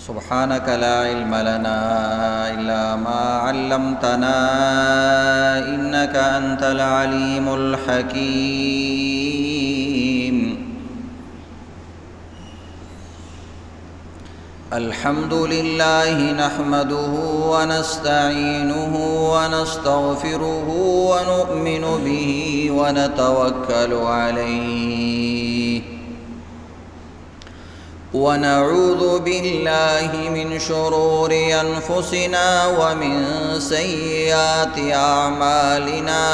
سبحانك لا علم لنا إلا ما علمتنا إنك أنت العليم الحكيم. الحمد لله نحمده ونستعينه ونستغفره ونؤمن به ونتوكل عليه ونعوذ بالله من شرور أنفسنا ومن سيئات أعمالنا.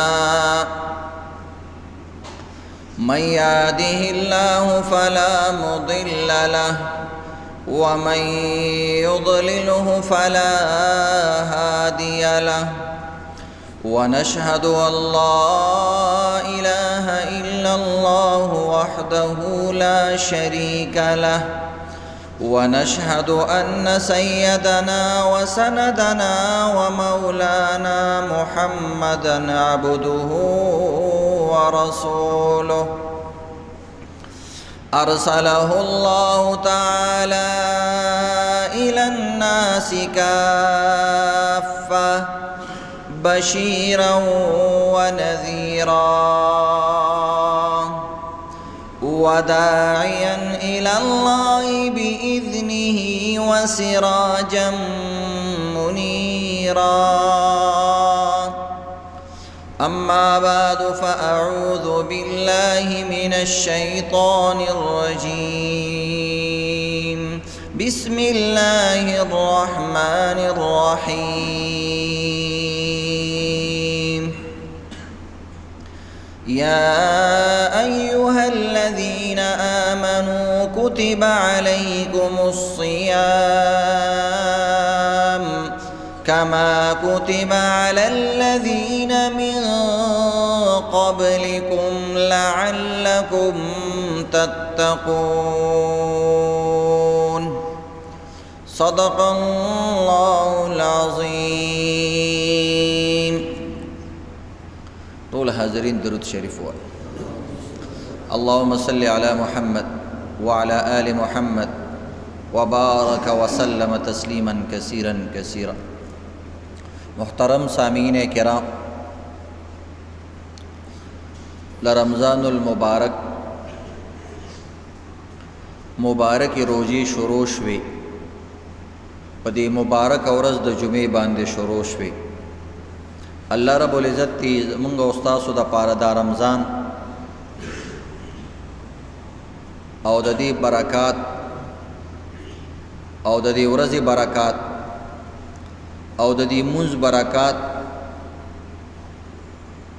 من يهده الله فلا مضل له ومن يضلله فلا هادي له. ونشهد أن لا إله إلا الله وحده لا شريك له. ونشهد أن سيدنا وسندنا ومولانا محمدًا عبده ورسوله أرسله الله تعالى إلى الناس كافة بشيرا ونذيرا وداعيا إلى الله بإذنه وسراجا منيرا. أما بعد فأعوذ بالله من الشيطان الرجيم. بسم الله الرحمن الرحيم. يا أيها الذين آمنوا كتب عليكم الصيام كما كتب على الذين من قبلكم لعلكم تتقون. صدق الله العظيم. طول حاضرین درود شریف وای. اللهم صل على محمد وعلى آل محمد وبارك وسلم تسلیما کثیرا کثیرا. محترم سامعین کرام، لرمضان المبارک مبارک روزی شروع شوی. په دې مبارک ورځ د جمعې باندې شروع شوی. الله رب العزت تی زمونږ استادو د پاره د رمضان او د دې برکات او د دې ورځې برکات او د دې مونږ برکات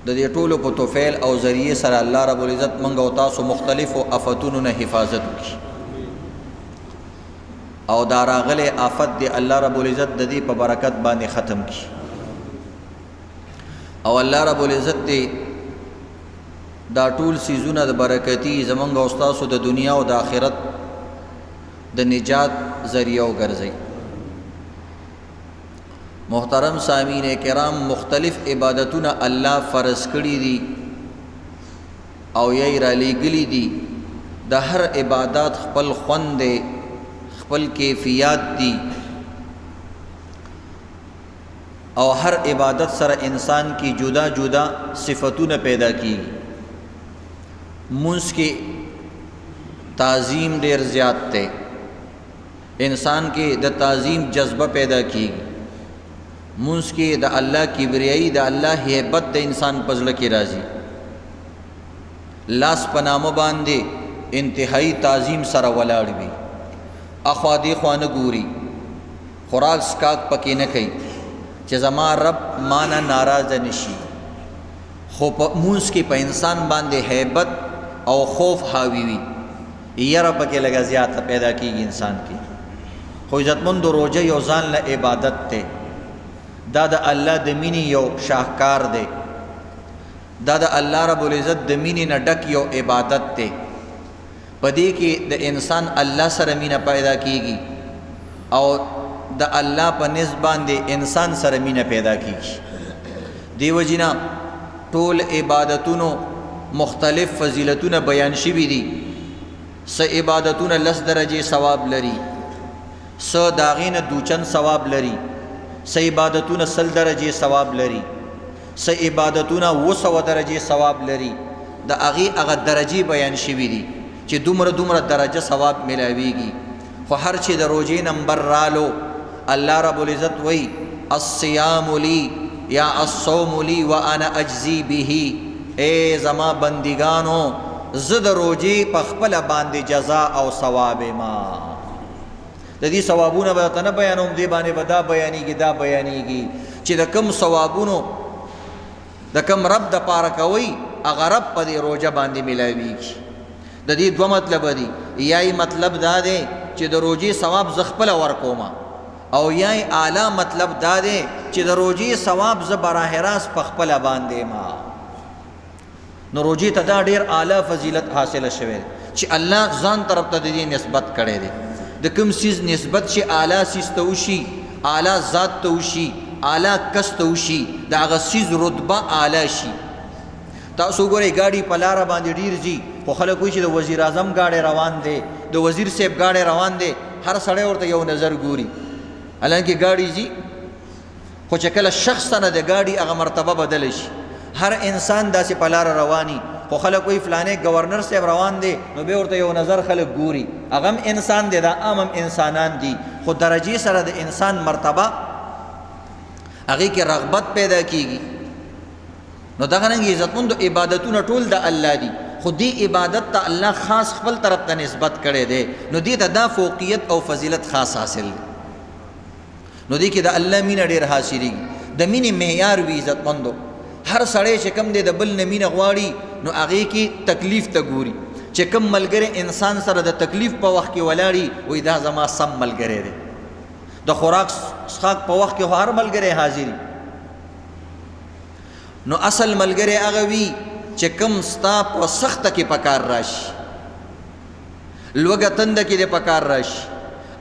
د دې ټولو په توفیل او ذریعہ سره الله رب العزت مونږ او تاسو مختلفو آفتونو نه حفاظت وکړي او دا راغلي آفت دی الله رب العزت د دې په برکت باندې ختم کړي او الله رب العزت دی دا ټول سیزونه د برکتی زمونږ او تاسو د دنیا او د آخرت د نجات ذریعہ وګرځي. محترم سامعین کرام، مختلف عبادتونه الله فرض کړي دي او یې را لېږلي دي. د هر عبادت خپل خوند دی، خپل کیفیت دی او هر عبادت سره انسان کی جدا جدا صفتونه پیدا کی. منس کی تعظیم ډیر زیات ته انسان کې د تعظیم جذبه پیدا کی. منس کې د الله کبریائی د الله هیبت د انسان پزړه کې راځي. لاس پنامه باندې انتهایی تعظیم سره ولاړ وي. اخوا دی خوانه ګوري، خوراک سکاک پکې نه کوي چې زما رب مانا ناراض نشي. خو په منس کې په انسان باندې هیبت او خوف حاوی وي. یره پکې لګا زیاته پیدا کیږي انسان کې. خو عزتمند روزه یو ځان له عبادت ته، دا د الله د مینې یو شاهکار دی. دا د الله رب العزت د مینې نه ډک یو عبادت دی. په دې کې د انسان الله سره مینه پیدا کیږي او د الله په نسبت باندې انسان سره مینه پیدا کیږي. دیو جنا ټول عبادتونو مختلف فضیلتونه بیان شوي دي. س عبادتونه 10 درجه ثواب لري، څه د هغې نه دوچن ثواب لري، څه عبادتونه 100 درجې ثواب لري، څه عبادتونه 200 درجې ثواب لري. د هغې هغه درجې بیان شوي دي چې دومره دومره درجه ثواب میلاویږي. خو هر چې د روژې نمبر رالو، الله رب العزت وی الصیام لی یا الصوم لی وانا اجزی به، اے زما بندگانو زه د روژې په خپله باندې جزا او ثواب ما. د دې ثوابونه به ته نه بیانوم، دې باندې به دا بیانېږي دا بیانېږي چې د کم ثوابونو د کم رب د پاره کوئ هغه رب په دې روژه باندې میلاویږي. د دې دوه مطلب دي، یای مطلب دا دی چې د روژې ثواب زه خپله ورکوم، او یای اعلی مطلب دا دی چې د روژې ثواب زه براه راست په خپله باندې ما. نو روژې ته دا ډېر اعلی فضیلت حاصله شوی دی چې الله ځان طرف ته د دې نسبت کړی دی. د کوم سیز نسبت چې اعلی سیز ته وشي، اعلی ذات ته وشي، اعلی کس ته وشي، د هغه سیز رتبه اعلی شي. تاسو ګورئ ګاډي په لاره باندې ډېر ځي، خو خلک وایي چې د وزیر اعظم ګاډی روان دی، د وزیر صاحب ګاډی روان دی، هر سړی ورته یو نظر ګوري، حالانکه ګاډي ځي. خو چې کله شخص ته نه د ګاډي هغه مرتبه بدله شي، هر انسان داسې په لاره رواني، خو خلک وایي فلانې گورنر صاحب روان دی، نو بیا ورته یو نظر خلک ګوري، هغه هم انسان دی، دا عام هم انسانان دي، خو درجې سره د انسان مرتبه هغې کې رغبت پیدا کیږي. نو دغه رنګ عزتمندو عبادتونه ټول د الله دي، خو دې عبادت ته الله خاص خپل طرف ته نسبت کړی دی، نو دې ته دا فوقیت او فضیلت خاص حاصل دی. نو دې کې د الله مینه ډېر حاصلېږي. د مینې معیار وي عزتمندو، هر سړی چې کم دی د بل نه مینه غواړي، نو هغې کې تکلیف ته ګوري. چې کم ملګری انسان سره د تکلیف په وخت کې ولاړي، وایي دا زما سم ملګری دی. د خوراک څښاک په وخت کې هر ملګری حاضري. نو اصل ملګری هغه وي چې کم ستا په سخته کې پکار راشي، لوږه تنده کې دې پکار راشي،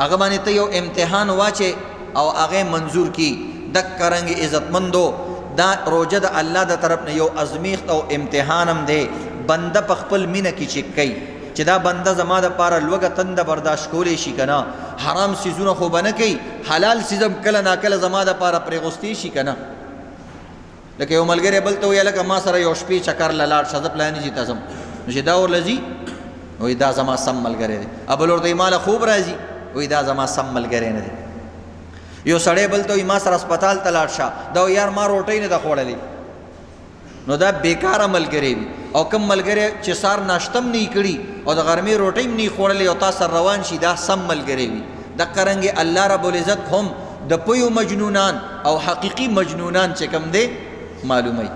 هغه باندې ته یو امتحان واچې او هغه منظور کی. دک رنګ عزتمندو دا روژه د الله د طرف نه یو ازمیښت او امتحان هم دی. بنده په خپل مینه کې چک کوي چې دا بنده زما د پاره لوږه تنده برداشت کولی شي که نه، حرام څیزونه خو به نه کوي، حلال څیز هم کله ناکله زما د پاره پرېغوستی شي که نه. لکه یو ملګری بل ته وایي لکه ما سره یو شپې چکر له لاړ شه، زه پلاني ځي ته ځم، نو چې دا ورله ځي وایي دا زما سم ملګری دی. بل ورته وایي ماله خوب راځي، وایي دا زما سم ملګری نه دی. یو سړی بل ته وایي ما سره هسپتال ته لاړ شه، دا یار ما روټۍ نه ده خوړلې، نو دا بیکاره ملګری وي. او کم ملګری چې سار ناشته هم نه کړي او د غرمې روټۍ هم نه خوړلې او تا سره روان شي، دا سم ملګری وي. دقه رنګې الله رب العزت هم د پویو مجنونان او حقیقي مجنونان چې کم دی معلومي.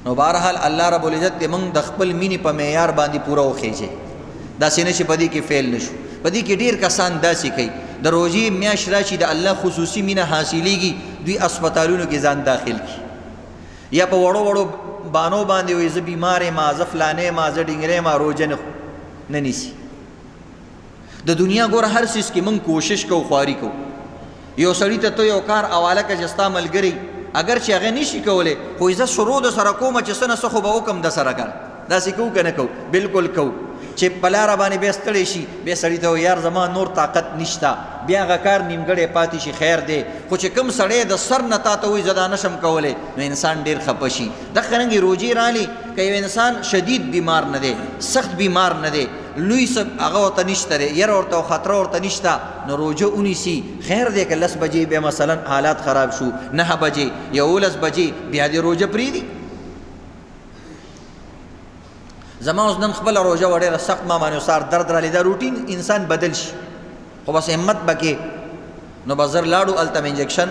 نو بهرحال الله رب العزت دې موږ د خپل مینې په معیار باندې پوره وخیژي، داسې نه چې په دې کې فیل نشو. په دې کې ډېر کسان داسې کوي، د روژې میاشت راشي د الله خصوصي مینه حاصلېږي، دوی اسپتالونو کې ځان داخل کړي، یا په وړو وړو بانو باندې وایي زه بیمار یم، زه فلانی یم، زه ډینګری یم، روژه نه نیسي. د دنیا ګوره هر څیز کې موږ کوشش کوو، خواري کوو. یو سړي ته ته یو کار حواله کړه چې ستا ملګری اگر چې هغه نشي کولی، خو زه شروع د سره کومه چې څه نه څه خو به وکړم د سره کار. داسې کوو که نه کوو؟ بلکل کوو. چې په لاره باندې بیا ستړی شي، بیا سړي ته وایي یار زما نور طاقت نشته، بیا هغه کار نیمګړی پاتې شي، خیر دی. خو چې کوم سړی د سر نه تا ته وایي زه دا نشم کولی، نو انسان ډېر خفه شي. دغه رنګې روژې رالي که یو انسان شدید بیمار نه دی، سخت بیمار نه دی، لوی څه هغه ورته نشته دی، یره ورته او خطره ورته نشته، نو روژه ونیسي. خیر دی که 10 بجې بیا مثلا حالات خراب شو، 9 بجې 11 بجې بیا دې روژه پرېږدي. زما اوس نن خپله روژه وه ډېره سخت ما باندې سار درد رالی، دا روټین انسان بدل شي، خو بس همت به کې. نو به زر لاړو، هلته مې انجکشن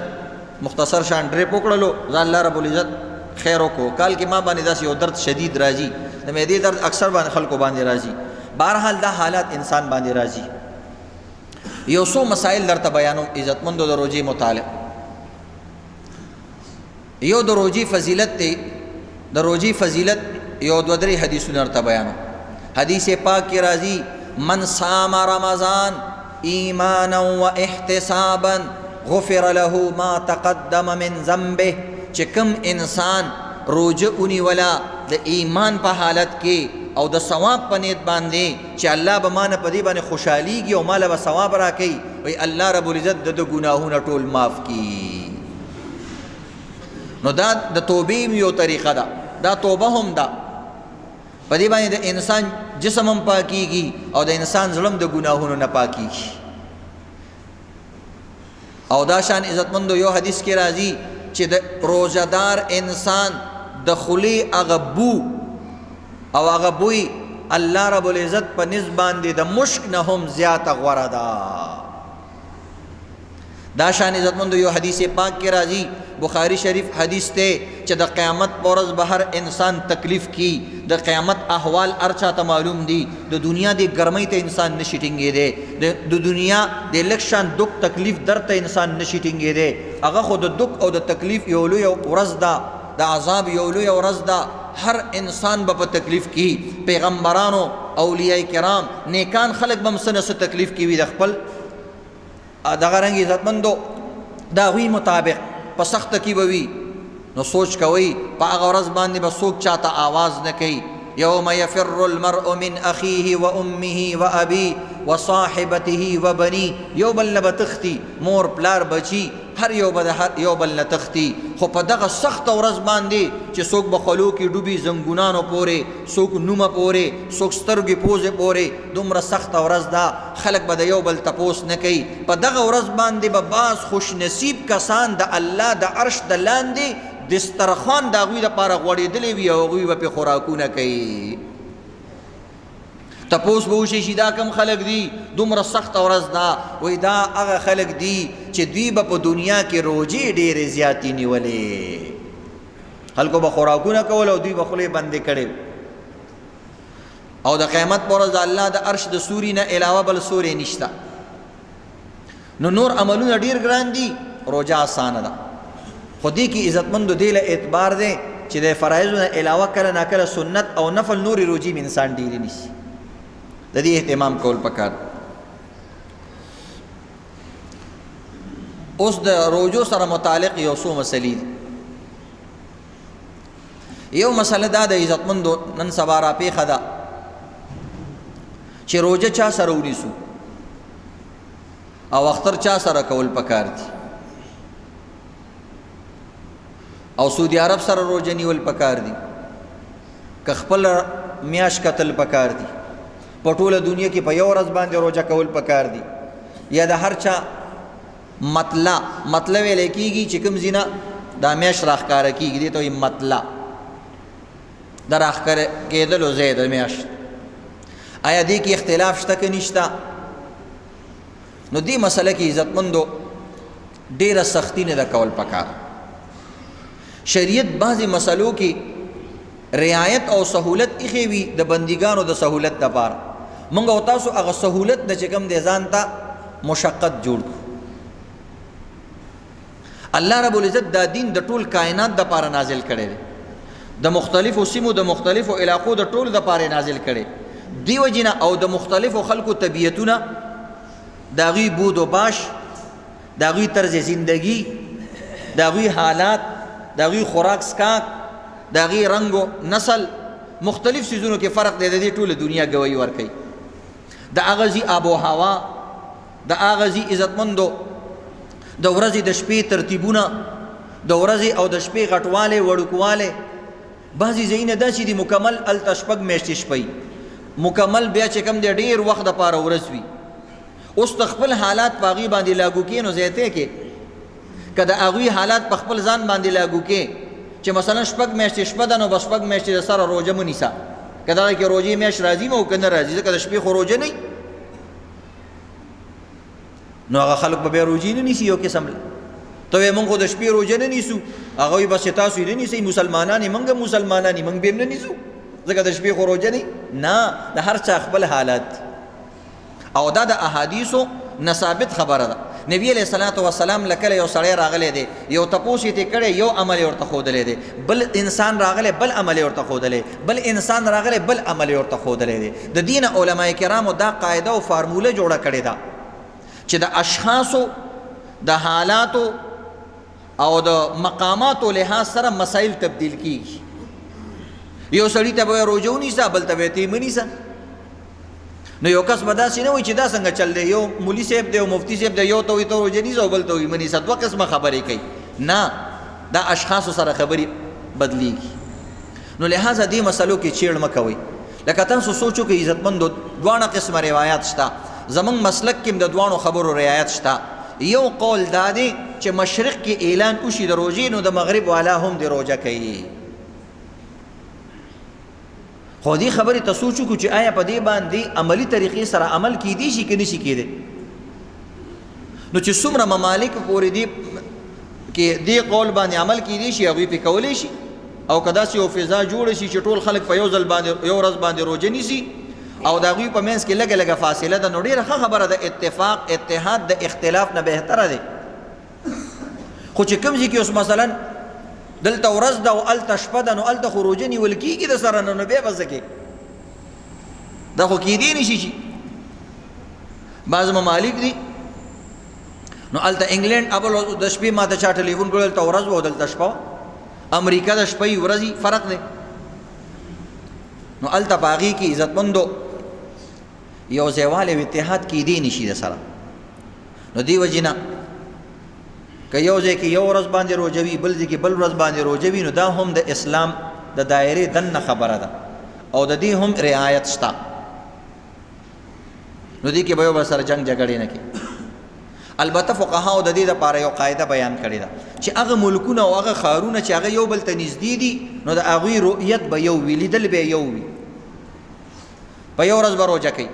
مختصر شان ډریپ وکړلو، زه الله رب العزت خیر وکړو. کال کې ما باندې داسې یو درد شدید راځي، د معدې درد اکثر باندې خلکو باندې راځي. بهرحال دا حالات انسان باندې راځي. یو څو مسائل درته بیانوم عزتمندو د روژې متعلق. یو د روژې فضیلت دی، د روژې فضیلت یو 2-3 حدیثونه درته بیانوم. حدیث پاک کې راځي من صام رمضان ایمانا و احتسابا غفر له ما تقدم من ذنبه. چې کوم انسان روژه ونیوله د ایمان په حالت کې او د ثواب په نیت باندې چې الله به مانه په دې باندې خوشحالیږي او ماله به ثواب راکوي، وایي الله رب العزت د ګناهونه ټول معاف کړي. نو دا د توبې یو طریقه ده، دا توبه هم ده. په دې باندې د انسان جسم هم پاکیږي او د انسان زړه هم د ګناهونو نه پاکیږي. او دا شان عزتمندو یو حدیث کې راځي چې د روزدار انسان د خولې هغه بو او هغه بوی الله رب العزت په نسبت باندې د مشک نه هم زیاته غوره ده. دا شان عزتمندو یو حدیث پاک کې راځي، بخاری شریف حدیث ته چې د قیامت پر ورځ به هر انسان تکلیف کی، د قیامت احوال ارچا ته معلوم دي. د دنیا د ګرمۍ ته انسان نشي ټینګېدی، د دنیا د لکشان دک تکلیف درته انسان نشي ټینګېدی. هغه خو د دک او د تکلیف یو لوی ورځ ده، د عذاب یو لوی ورځ ده. هر انسان به په تکلیف کی، پیغمبرانو، اولیاء کرام، نیکان خلق به مسنه څه تکلیف کی وي د خپل دغه رنګ عزتمندو د هغوی مطابق په سخته کې به وي. نو سوچ کوئ په هغه ورځ باندې به څوک چاته آواز نه کوي. یوم یفر المرء من اخیه و امه و ابی و صاحبته و بنی، یو بل نه به تختی، مور پلار بچی هر یو به د یو بل نه تختی. خو په دغه سخته ورځ باندې چې څوک به خلو کې ډوبي زنګونانو پورې، څوک نومه پورې، څوک سترګې پوزې پورې، دومره سخته ورځ ده. خلک به د یو بل تپوس نه کوي. په دغه ورځ باندې به بعض خوش نصیب کسان د الله د عرش د لاندې دسترخوان د هغوی دپاره غوړېدلی وي او هغوی به پرې خوراکونه کوي. تپوس به وشي چې دا کم خلک دي، دومره سخته ورځ ده. وایي دا هغه خلک دي چې دوی به په دنیا کې روجې ډېرې زیاتې نیولې، خلکو به خوراکونه کول او دوی به خولې بندې کړې. او د قیامت په ورځ د الله د عرش د سوري نه علاوه بل سوری نشته. نو نور عملونه ډېر ګران دي، روجه اسانه ده. خو دې کې عزتمندو دې له اعتبار دی چې د فرایضو نه علاوه کله ناکله سنت او نفل نورې روجې مې انسان ډېرې نیسي. د دې اهتمام کول پکار. اوس د روجو سره متعلق یو څو مسلې دي. یو مسله دا د عزتمندو نن سبا را پیښه ده چې روجه چا سره ونیسو او اختر چا سره کول پکار دي، او سعودي عرب سره روجه نیول پکار دي، که خپل میاش کتل پکار دي، په ټوله دنیا کې په یو ورځ باندې روجه کول پکار دي، یا د هر چا مطلع ویلی کېږي چې کوم ځینه دا میاشت راښکاره کېږي، دې ته وایي مطلع، د راښکاره کېدلو ځای د میاشت. آیا دې کې اختلاف شته که نشته؟ نو دې مسله کې عزتمندو ډېره سختی نه ده کول پکار. شریعت بعضې مسلو کې رعایت او سهولت ایښې وي د بندګانو د سهولت دپاره. موږ او تاسو هغه سهولت د چې کوم دی ځان ته مشقت جوړ کړو. الله رب العزت دا دین د ټول کائنات دپاره نازل کړی دی، د مختلفو سیمو د مختلفو علاقو د ټول دپاره نازل کړی. دی وجنه او د مختلفو خلکو طبیعتونه، د هغوی بود و باش، د هغوی طرز زندگی، د هغوی حالات، د هغوی خوراک سکاک، د هغوی رنگ و نسل، مختلف سیزونو کې فرق دی. د دې ټوله دنیا ګواهي ورکوي. د هغه ځي آب و هوا، د هغه ځي عزتمندو د ورځې د شپې ترتیبونه، د ورځې او د شپې غټوالی وړوکوالی. بعضې ځایونه داسې دي مکمل هلته شپږ میاشتې شپه مکمل، بیا چې کوم دی ډېر وخت دپاره ورځ وي. اوس د خپل حالات په هغوی باندې لاګو کړې نو زیاتی کې که د هغوی حالات په خپل ځان باندې لاګو کې چې مثلا شپږ میاشتې شپه ده نو به شپږ میاشتې د سره روژه مه نیسه، که دغه کې روژې میاشت راځي او که نه راځي، ځکه د شپې خو روژه نه وي. نو هغه خلک به بیا روژې نه نیسي. یو قسم ته وایې مونږ خو د شپې روژه نه نیسو، هغه وایي بس چې تاسو یې نه نیسئ، مسلمانان یې مونږ مسلمانان یې مونږ به یې نه نیسو ځکه د شپې خو روژه نه. نه، د هر چا خپل حالات دي او دا د احادیثو نه ثابت خبره ده. نبی علیہ الصلوۃ والسلام لکه یو سړی راغلی دی، یو تپوس یې کړی، یو عمل یې ورته ښودلی دی، بل انسان راغلی بل عمل یې ورته ښودلی، بل انسان راغلی بل عمل یې ورته ښودلی دی. د دې نه علما کرامو دا قاعده او فارموله جوړه کړې ده چې د اشخاصو د حالاتو او د مقاماتو لحاظ سره مسائل تبدیل کیږي. یو سړي ته به روژه ونیسه بل ته به یې ته مه نو یو کس به داسې نه وایي چې دا څنګه چل دی یو مولي صاحب دی او مفتي صاحب دی یو ته وایي ته روژه نیسه او بل ته وایي مه نیسه دوه قسمه خبرې کوي نه دا اشخاصو سره خبرې بدلیږي نو لہذا دې مسلو کې چیړ مه کوئ لکه تاسو سوچو کې عزتمندو دواړه قسمه روایات شته زمونږ مسلک کې د دواړو خبرو رعایت شته یو قول دا دی چې مشرق کې اعلان وشي د روژې نو د مغرب والا هم د روژه کوي خو دې خبرې ته سوچ وکړو چې آیا په دې باندې عملي طریقې سره عمل کیدی شي که نشي کیدی نو چې څومره ممالک پورې دې کې دې قول باندې عمل کیدی شي هغوی پې کولی شي او که داسې یو فضا جوړه شي چې ټول خلک په یو ورځ باندې روژه نیسي او د هغوی په منځ کې لږه لږه فاصله ده نو ډېره ښه خبره ده اتفاق اتحاد د اختلاف نه بهتره دی خو چې کوم ځای کې اوس مثلا دلته ورځ ده او هلته شپه ده نو هلته خو روژه نیول کېږي د سره نو بیا به څه کې دا خو کیدی نشي چې بعض ممالک دي نو هلته انګلینډ اول د شپې ما ته چا ټلیفون کړی دلته ورځ وه دلته شپه امریکا د شپې ورځې فرق دی نو هلته په هغې کې عزتمندو یو ځایوالی او اتحاد کیدی نشي د سره نو دې وجې نه که یو ځای کې یو ورځ باندې روژه وي بل ځای کې بل ورځ باندې روژه وي نو دا هم د اسلام د دایرې دننه خبره ده او د دې هم رعایت شته نو دې کې به یو بل سره جنګ جګړې نه کوي البته فقهاو د دې دپاره یو قاعده بیان کړې ده چې هغه ملکونه او هغه ښارونه چې هغه یو بل ته نږدې دي نو د هغوی رؤیت به یو وي لیدل به یو وي په یو ورځ به روژه کوي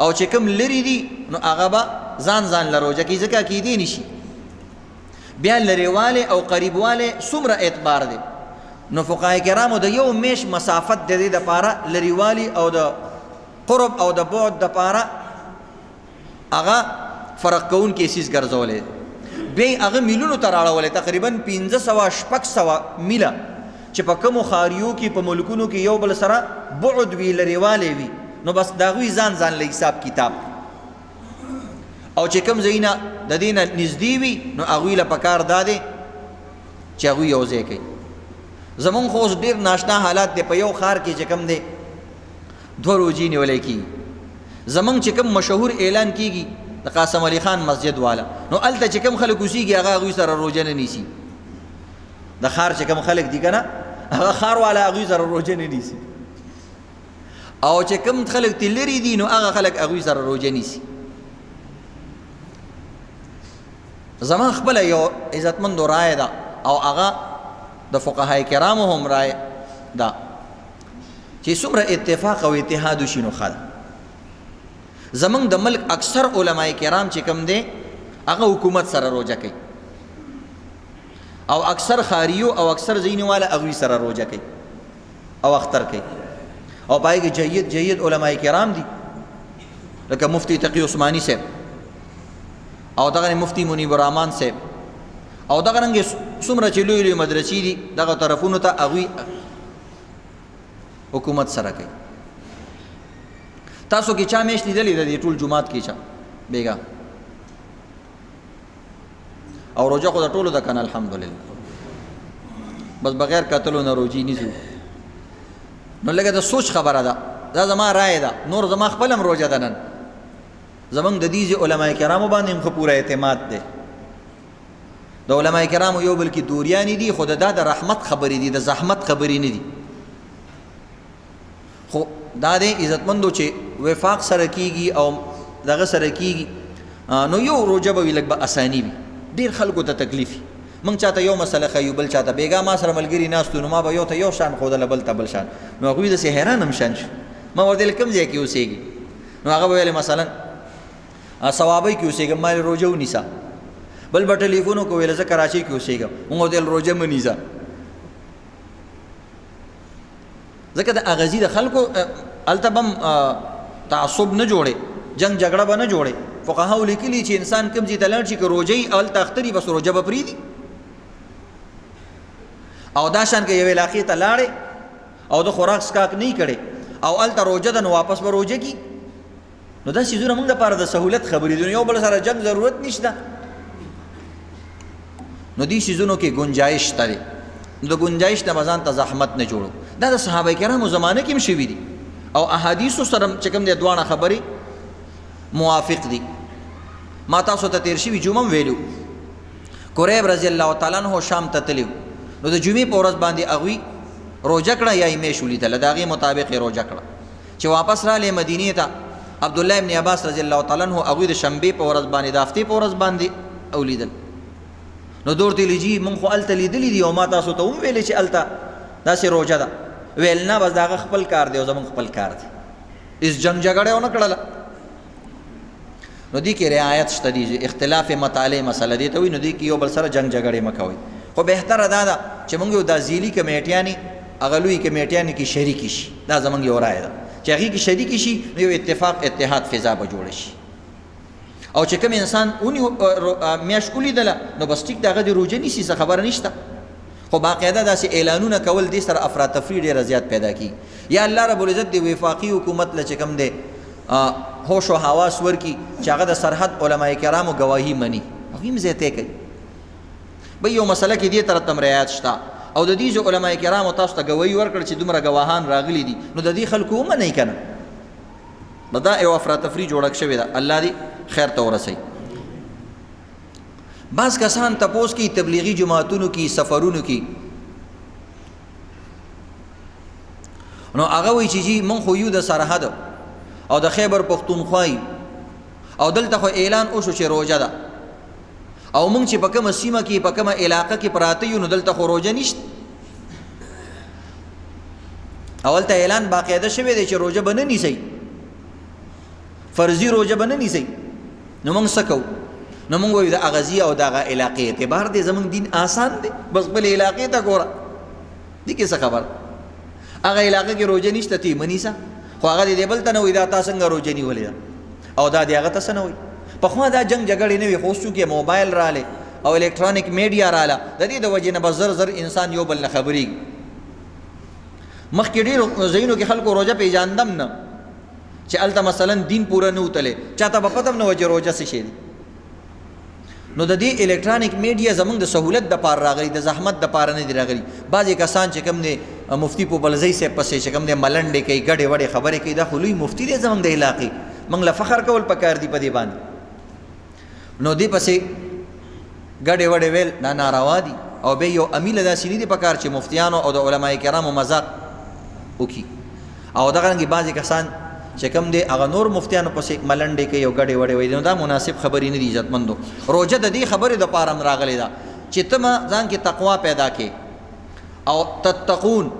او چې کوم لرې دي نو هغه به ځان له روژه کوي ځکه کیدی نشي بیا لرېوالی او قریبوالی څومره اعتبار دی نو فقهای کرامو د یو میش مسافت د دې دپاره لرېوالی او د قرب او د بعد دپاره هغه فرق کوونکی څیز ګرځولی بیا یې هغه میلونو ته راړولی تقریبا 500 میله چې په کومو ښاریو کې په ملکونو کې یو بل سره بعد وي لرېوالی وي نو بس د هغوی ځان له حساب کتاب او چې کوم ځایونه د دې نه نږدې وي نو هغوی له پکار دا دی چې هغوی یو ځای کوي زمونږ خو اوس ډېر ناشنا حالات دی په یو ښار کې چې کوم دی 2 روژې نیولی کېږي زمونږ چې کوم مشهور اعلان کېږي د قاسم علي خان مسجد والا نو هلته چې کوم خلک اوسېږي هغه هغوی سره روژه نه نیسي د ښار چې کوم خلک دي که نه هغه ښار والا هغوی سره روژه نه نیسي او چې کوم خلک ترې لرې دي نو هغه خلک هغوی سره روژه نیسي زما خپله یو عزتمندو رایه ده او هغه د فقهای کرامو هم رایه ده چې څومره اتفاق او اتحاد وشي نو ښه ده زمونږ د ملک اکثر علماء کرام چې کوم دی هغه حکومت سره روژه کوي او اکثر خاریو او اکثر ځینې والا هغوی سره روژه کوي او اختر کوي او په هغې کې جید علماء کرام دي لکه مفتی تقی عثماني صاحب او دغه مفتی منیب الرحمن صاحب او دغه رنګې څومره چې لوی لوی مدرسې دي دغه طرفونو ته هغوی حکومت سره کوي تاسو کې چا میاشت لیدلې ده دې ټول جومات کې چا بیګا او روژه خو د ټولو ده که نه الحمدلله بس بغیر کتلو نه روژې نیسو نو لږه د سوچ خبره ده دا زما رایه ده نور زما خپل هم روژه ده نن زمونږ د دې علماء کرامو باندې هم ښه پوره اعتماد دی د علماء کرامو یو بل کې دوریانې دي خو دا د رحمت خبرې دي د زحمت خبرې نه دي خو دا دی عزتمندو چې وفاق سره کیږي او دغه سره کیږي نو یو روژه به وي لږ به اساني وي ډېر خلکو ته تکلیف وي موږ چاته یو مسله ښیو بل چاته بیګا ما سره ملګري ناستو نو ما به یو ته یو شان ښودله بل ته بل شان نو هغوی داسې حیران هم شان شو ما ورته ویل کوم ځای کې اوسېږي نو هغه به ویلې مثلا صوابۍ کې اوسېږم ما روژه ونیسه بل به ټلیفون وکړو ویل زه کراچۍ کې اوسېږم موږ ورته ویل روژه مه نیسه ځکه د اغازي د خلکو هلته به هم تعصب نه جوړې جنګ جګړه به نه جوړې فقهاو لیکلي چې انسان کوم ځای ته لاړ شي که روژه یي هلته اختر یي بس روژه به پرېږدي او دا شان که یوې علاقې ته لاړې او د خوراک څښاک نه یې کړې او هلته روژه ده نو واپس به روژه کي نو دا څیزونه موږ دپاره د سهولت خبرې دي نو یو بل سره جنګ ضرورت نشته نو دې څیزونو کې ګنجایش شته دی نو د ګنجایش نه به ځان ته زحمت نه جوړو دا د صحابه کرامو زمانه کې هم شوي دي او احادیثو سره چې کوم دی دواړه خبرې موافق دي. ما تاسو ته تیر شوي جمعه ویلو قریب رضی الله تعالی عنہ شام ته تللی نو د جمعې په ورځ باندې هغوی روژه کړه یا یې میاشت ولیدله د هغې مطابق یې روژه کړه. چې واپس راغلې مدینې ته عبدالله ابن عباس رضی الله تعالی عنہ هغوی د شنبې په ورځ باندې د هفتې په ورځ باندې اولیدل. نو دور ته جی مونږ خو هلته لیدلي دي او ما تاسو ته هم ویلې چې هلته داسې روژه ده. ویل نه بس د هغه خپل کار دی او زمونږ خپل کار دی. هېڅ جنګ جګړه ونه کړله. نو دې کې رعایت شته دي اختلاف مطالعې مسله دې ته وایي. نو دې کې یو بل سره جنګ جګړې مه کوئ. خو بهتره دا ده چې مونږ یو دا ذیلي کمیټیانې هغه لویې کمیټیانې کې شریکې شي. دا زمونږ یو رایه ده چې هغې کې شریکې شي نو یو اتفاق اتحاد فضا به جوړه شي. او چې کوم انسان اونې میاشت ولیدله نو بس ټیک د هغه د روژه نیسي څه خبره نشته. خو باقاعده داسې اعلانونه کول دې سره افراتفري ډېره زیات پیدا کیږي. یا الله رب العزت د وفاقي حکومت له چې کوم دی هوش و حواس ورکي چې هغه د سرحد علما کرامو ګواهي مني هغوی هم زیاتی کوي. بی یو مسله کې دې طرف ته رعایت شته او د دې علما کرامو تاسو ته ګواهي ورکړه چې دومره ګواهان راغلي دي نو د دې خلکو ومنئ که نه. دا یو افراتفري جوړه شوې ده. الله دې خیر ته ورسوي. بعض کسان تپوس کی تبلیغی جماعتونو کی سفرونو کی نو هغه وایي چې جی من خو یو د سرحد او د خیبر پختونخوا او دلته خو اعلان وشو چې روژه ده او مونږ چې په کومه سیمه کې په کومه علاقه کې پراته یو نو دلته خو روژه نشته. اولته اعلان باقاعده شوی دی چې روژه به نه نیسئ، فرضي روژه به نه نیسئ. نو مونږ څه کوو؟ نو مونږ وایو د اغذیه او دغه علاقې اعتبار دی زمونږ دین آسان دی بس بل علاقې ته ګوره دې کې څه خبر. هغه علاقه کې روژه نشته تی مه نیسه خو هغه دې بل ته نه وایي دا تا څنګه روژه نیولې ده او دا دې هغه ته څه نه وایي. پخوا دا جنګ جګړې نه وي خو اوس چونکې موبایل راغلی او الکترونیک میډیا راغله د دې د وجې نه به زر زر انسان یو بل نه خبرېږي. مخکې ډېرو ځایونو کې خلکو روژه پېژاندم نه چې هلته مثلا دین پوره نه وتلی چاته به پته هم نه وه چې روژه څه شی دی. نو د دې الکترونیک میډیا زمونږ د سهولت دپاره راغلی د زحمت دپاره نه دي راغلي. بعضې کسان چې کوم دی مفتی په بلځۍ صاحب پسې چې کوم دی ملنډې کوي ګډې وډې خبرې کوي دا خو لوی مفتی دی زمونږ د علاقې موږ له فخر کول پکار دي په دې باندې. نو دې پسې ګډې وډې ویل دا ناروا دي او بیا یو امیله داسې نه دي پکار چې مفتیانو او د علما کرامو مذاق وکړي. او دغرانګې بعضې کسان چې کوم دی هغه نور مفتیانو پسې ملنډې کوي او ګډې وډې وایي نو دا مناسب خبرې نه دي عزتمندو. روژه د دې خبرې دپاره هم راغلې ده چې ته ځان کې تقوا پیدا کړې او تتقون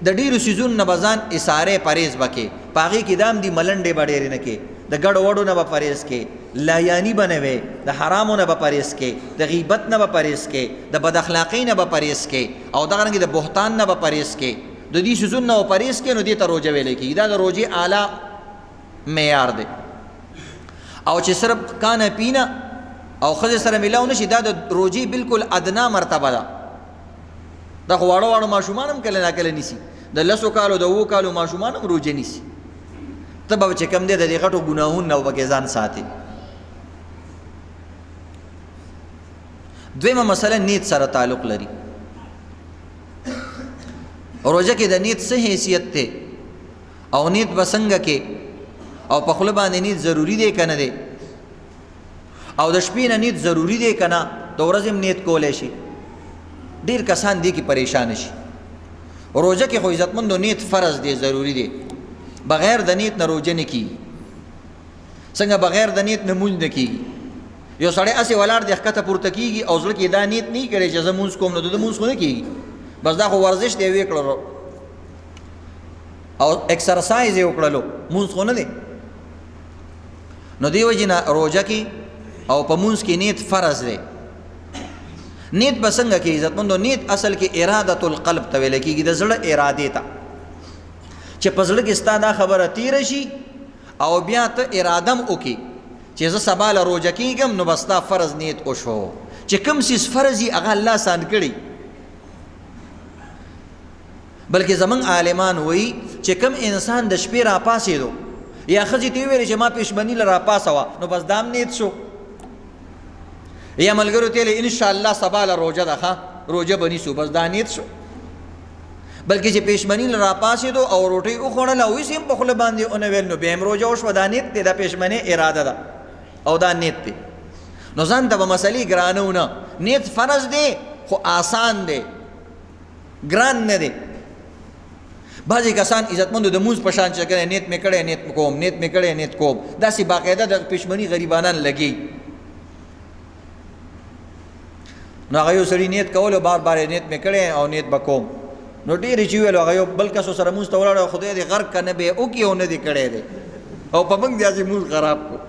د ډېرو څیزونو نه به ځان اصارې پرهیز به کې په هغې کې دا هم دي ملنډې به ډېرې نه کې د ګډو وډو نه به پرهیز کې لایاني به نه وې د حرامو نه به پرهیز کې د غیبت نه به پرهیز کې د بد اخلاقۍ نه به پرهیز کې او دغرانګې د بهتان نه به پرهیز کې د دې څیزونو نه به پرهیز کې نو دې ته روژه ویلی کېږي. دا د روژې اعلی معیار دی. او چې صرف کانه پینا او ښځې سره میلاو نشي دا د روژې بالکل ادنا مرتبه ده. دا خو واړو واړو ماشومان هم کله ناکله نیسي د 10 کالو د 7 کالو ماشومان هم روژه نیسي. ته به چې کوم دی د دې غټو ګناهونو نه پکې ځان ساتي. دویمه مسله نیت سره تعلق لري. روژه کې د نیت څه حیثیت دی او نیت به څنګه کې او په خوله باندې نیت ضروري دی که نه دی او د شپې نه نیت ضروري دی که نه د ورځې هم نیت کولی شي. ډېر کسان دې کې پریشان شي. روژه کې خو عزتمندو نیت فرض دی ضروري دی. بغیر د نیت نه روژه نه کېږي. څنګه بغیر د نیت نه مونځ نه کېږي. یو سړی هسې ولاړ دی ښکته پورته کېږي او زړه کې دا نیت نه کړی چې زه مونځ کوم نو د مونځ خو نه کېږي بس دا خو ورزش دی ویې کړلو او اکسرسایز یې وکړلو مونځ خو نه دی. نو دی وجې نه روژه کې او په مونځ کې نیت فرض دی. نیت به څنګه کې عزتمندو نیت اصل کې ارادة القلب ته ویل کېږي د زړه ارادې ته چې په زړه کې ستا دا خبره تیره شي او بیا ته اراده م وکړي چې زه سبا له روژه کېږم نو به ستا فرض نیت وشو چې کوم څیز فرض وي هغه الله آسان کړي. بلکې زمونږ عالمان وایي چې کوم انسان د شپې راپاسېدو یا ښځې ته وویلې چې ما پېشبني له راپاسوه نو بس دا هم نیت شو. یا ملګرو ته ویلې انشاءالله سبا له روژه ده ښه روژه به نیسو بس دا نیت شو. بلکې چې پېشمني له راپاڅېدو او روټۍ وخوړله او هېڅ هم په خوله باندې ونه ویل نو بیا هم روژه وشوه. دا نیت دی، دا پېشمنۍ اراده ده او دا نیت دی. نو ځان ته به مسلې ګرانه ونه. نیت فرض دی خو آسان دی، ګران نه دی. بعضې کسان عزتمندو د مونځ په شان چې کنه نیت مې کړی نیت کوم، نیت مې کړی نیت کوم، داسې باقاعده د پېشمني غریبانان لګي. نو هغه یو سړي نیت کولو بار بار نیت مې کړی او نیت به کوم. نو ډېرې چې ویلو هغه یو بل کسو سره مونځ ته ولاړ خدای دې غرق که نه به یې وکړي او نه دې کړی دی او په موږ داسې مونځ خراب کړو.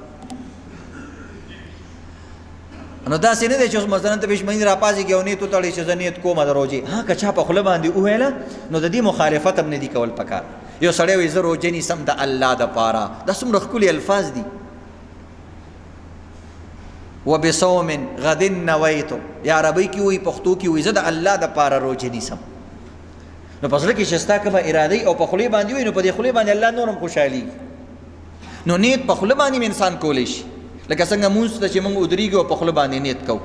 نو داسې نه دی چې اوس مثلا ته پېشمني راپاڅېږي او نیت وتړې چې زه نیت کومه د روژې. ها که چا په خوله باندې وویله نو د دې مخالفت هم نه دي کول پکار. یو سړی وایي زه روژه نیسم د الله دپاره، دا څومره ښکلي الفاظ دي. وبصوم غد نویتو، یا عربۍ کې وایي پښتو کې وایي زه د الله دپاره روژه نیسم. نو په زړه کې چې ستا کومه ارادې او په خولې باندې وي نو په دې خولې باندې الله نور هم خوشحالېږي. نو نیت په خوله باندې انسان کولی شي، لکه څنګه مونځ ته چې موږ ودرېږو او په خوله باندې نیت کوو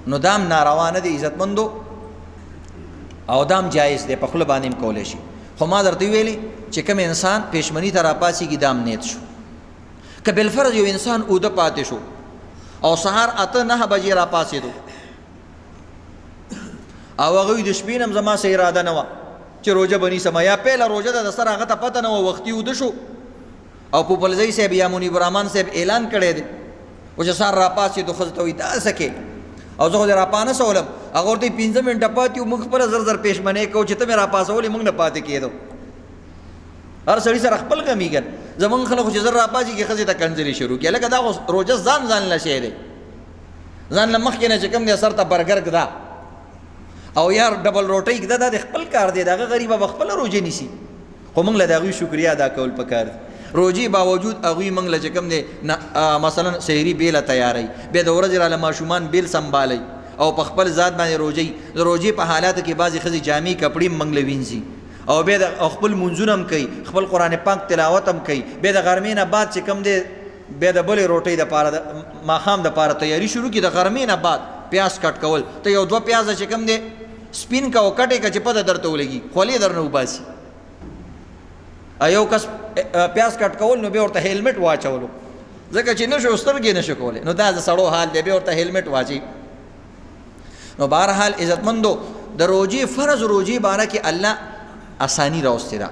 نو دا هم ناروا نه دی عزتمندو او دا هم جایز دی، په خوله باندې هم کولی شي. خو ما درته ویلي چې کوم انسان پېشمني ته راپاڅېږي دا هم نیت شو. که بالفرض یو انسان اوده پاتې شو او سهار 8-9 بجې راپاڅېدو او هغه وي د شپې نه هم زما څه اراده نه وه چې روژه به نیسم، یا پیله روژه ده د سره هغه ته پته نه وه، وختي اوده شو او پوپلزی صاحب یا منیب الرحمن صاحب اعلان کړی دی او چې سهار راپاڅېدو ښځو ته وایي دا څه کې او زه خو دې راپانسولم. هغه ورته وایي 15 منټه پاتې وو، موږ خپله زر زر پېشمنۍ کوو چې ته مې راپاڅولې موږ نه پاتې کېدو. هر سړي سره خپل غمیږن. زمونږ خلک خو چې زر راپاڅېږي ښځې ته کنځلې شروع کړي لکه دا خو روژه ځان له شی دی، ځان له مخکې نه چې کوم دی سر ته برګر ږدا او یار ډبل روټۍ ږدا، دا د خپل کار دی، د هغه غریبه به خپله روژه نیسي. خو موږ له د هغوی شکریه ادا کول پکار دی. روژې باوجود هغوی موږ له چې کوم دی مثلا سحري بیله تیاروي، بیا د ورځې راله ماشومان بیل سنبالوي او په خپل ذات باندې د روژې په حالاتو کې بعضې ښځې جامې کپړې هم موږ له وینځي او بیا د خپل مونځونه هم کوي، خپل قرآن پاک تلاوت هم کوي. بیا د غرمې نه بعد چې کوم دی بیا د بلې روټۍ دپاره د ماښام دپاره تیاري شروع کړي. د غرمې نه بعد پیاز کټ کول، ته یو 2 پیازه چې کوم دی سپین که او کټې که چې پته درته ولګي خولې در نه وباسي. یو کس پیاز کټ کول نو بیا ورته هیلمټ واچولو ځکه چې نه شو سترګې نه شو کولی، نو دا د سړو حال دی، بیا ورته هیلمټ واچي. نو بهرحال عزتمندو د روژې فرض روژې باره کې الله آسانی راوستې ده.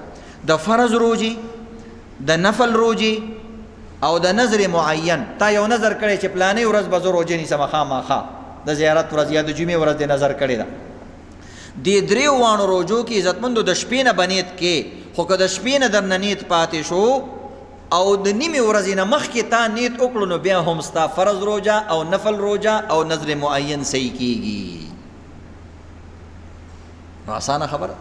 د فرض روژې، د نفل روژې او د نظر معین. تا یو نظر کړی چې پلانې ورځ به زه روژه نیسم خامخا، د زیارت ورځ یا د جمعې ورځ دې نظر کړې ده. دې 3 واړو روژو کې عزتمندو د شپې نه به نیت کې، خو که د شپې نه در نه نیت پاتې شو او د نیمې ورځې نه مخکې تا نیت وکړو نو بیا هم ستا فرض روژه او نفل روژه او نظر معین صحیح کېږي. نو اسانه خبره.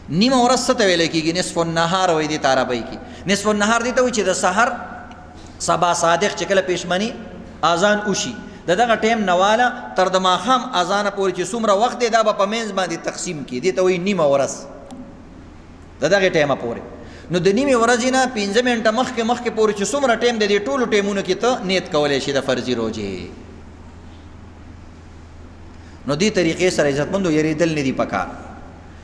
نیمه ورځ څه ته ویلی کېږي؟ نصف النهار وایي دې ته عربۍ کې. نصف النهار دې ته وایي چې د سحر سبا صادق چې کله پېشمني اذان وشي د دغه ټیم نه واله تر د ماښام اذانه پورې چې څومره وخت دی دا به په منځ باندې تقسیم کړي، دې ته وایي نیمه ورځ د دغې ټیمه پورې. نو د نیمې ورځې نه 15 منټه مخکې پورې چې څومره ټیم دی دې ټولو ټیمونو کې ته نیت کولی شي د فرضي روژې. نو دې طریقې سره عزتمندو یېرېدل نه دي پکار.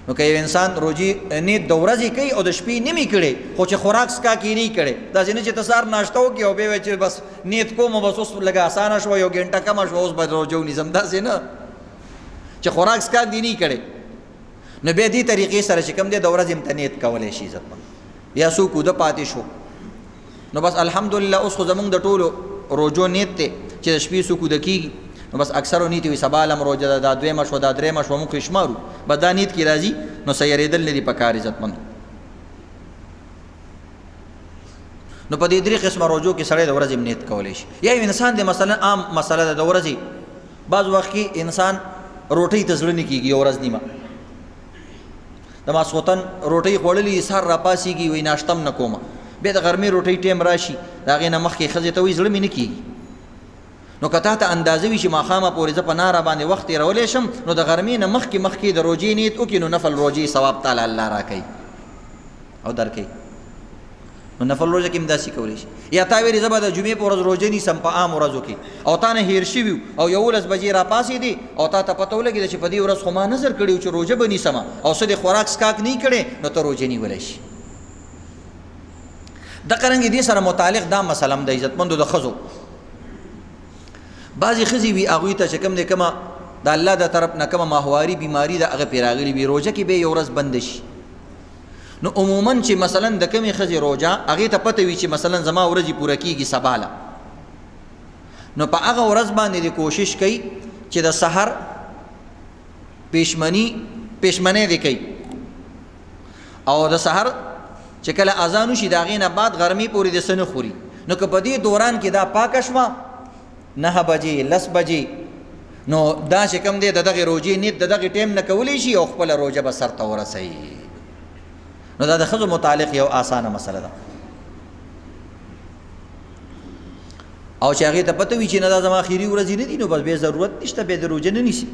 نو که یو انسان روژې نیت د ورځې کوي او د شپې نیمې کړې خو چې خوراک څښاک یې نه کړی، داسې نه چې ته سهار ناشته وکړې او بیا وایې چې بس نیت کوم بس اوس لږه اسانه شوه، یو ګنټه کمه شوه اوس به روژه ونیسم، داسې نه چې خوراک څښاک دې نه کړی. نو بیا دې طریقې سره چې کوم دی د ورځې هم ته نیت کولی شي عزتمند. یا څوک اوده پاتې شو نو بس الحمدلله اوس خو زمونږ د ټولو روژو نیت دی چې د شپې څوک اوده کېږي نو بس اکثرو نیت وي سبا لم روژه ده، دا 2 شوه، دا 3 شوه، موږ شمارو بس دا نیت کې راځي. نو سیارېدل نه دي پکار عزتمند. نو په دې 3 قسمه روژو کې سړی د ورځې نیت کولی شي. یا یو انسان دی مثلا عام مسله ده د ورځې بعض وخت کې انسان روټۍ ته زړه نه کېږي یو ورځ نیمه، د ماسخوتن روټۍ خوړلې سهار راپاڅېږي وایي ناشته هم نه کومه، بیا د غرمې روټۍ ټیم راشي د هغې نه مخکې ښځې ته وایي زړه مې نه کېږي. نو که تا ته اندازه وي چې ماښامه پورې زه په ناره باندې وخت تېرولی شم نو د غرمې نه مخکې د روژې نیت وکړي نو نفل روژې ثواب تعالی الله راکوي او درکوي. نو نفل روژه کې هم داسې کولی شي. یا تا ویلې زه به د جمعې په ورځ روژه نیسم په عام ورځو کې او تا نه هیر شوي او 11 بجې راپاڅېدې او تا ته پته ولګېده چې په دې ورځ خو ما نظر کړی و چې روژه به نیسم او څه د خوراک څښاک نه کړی نو ته روژه نیولی شي. دغه رنګې دې سره متعلق دا مسله هم د عزتمندو د ښځو بعضې ښځې وي هغوی ته چې کوم دی کومه د الله د طرف نه کومه ماهواري بیماري ده هغه پرې راغلي وي روژه کې به یې یو ورځ بنده شي. نو عموما چې مثلا د کمې ښځې روژه هغې ته پته وي چې مثلا زما ورځې پوره کېږي سبا له نو په هغه ورځ باندې د کوشش کوي چې د سحر پېشمنۍ دې کوي او د سحر چې کله اذان وشي د هغې نه بعد غرمې پورې د څه نه خوري. نو که په دې دوران کې دا پاکه شوه 9 بجې 10 بجې نو دا چې کوم دی د دغې روژې نیت د دغې ټیم نه کولی شي او خپله روژه به سر ته ورسوي. نو دا د ښځو متعلق یو آسانه مسله ده او چې هغې ته پته وي چې نه دا زما اخري ورځې نه دي نو بس بیا ضرورت نشته بیا د روژه نه نیسي.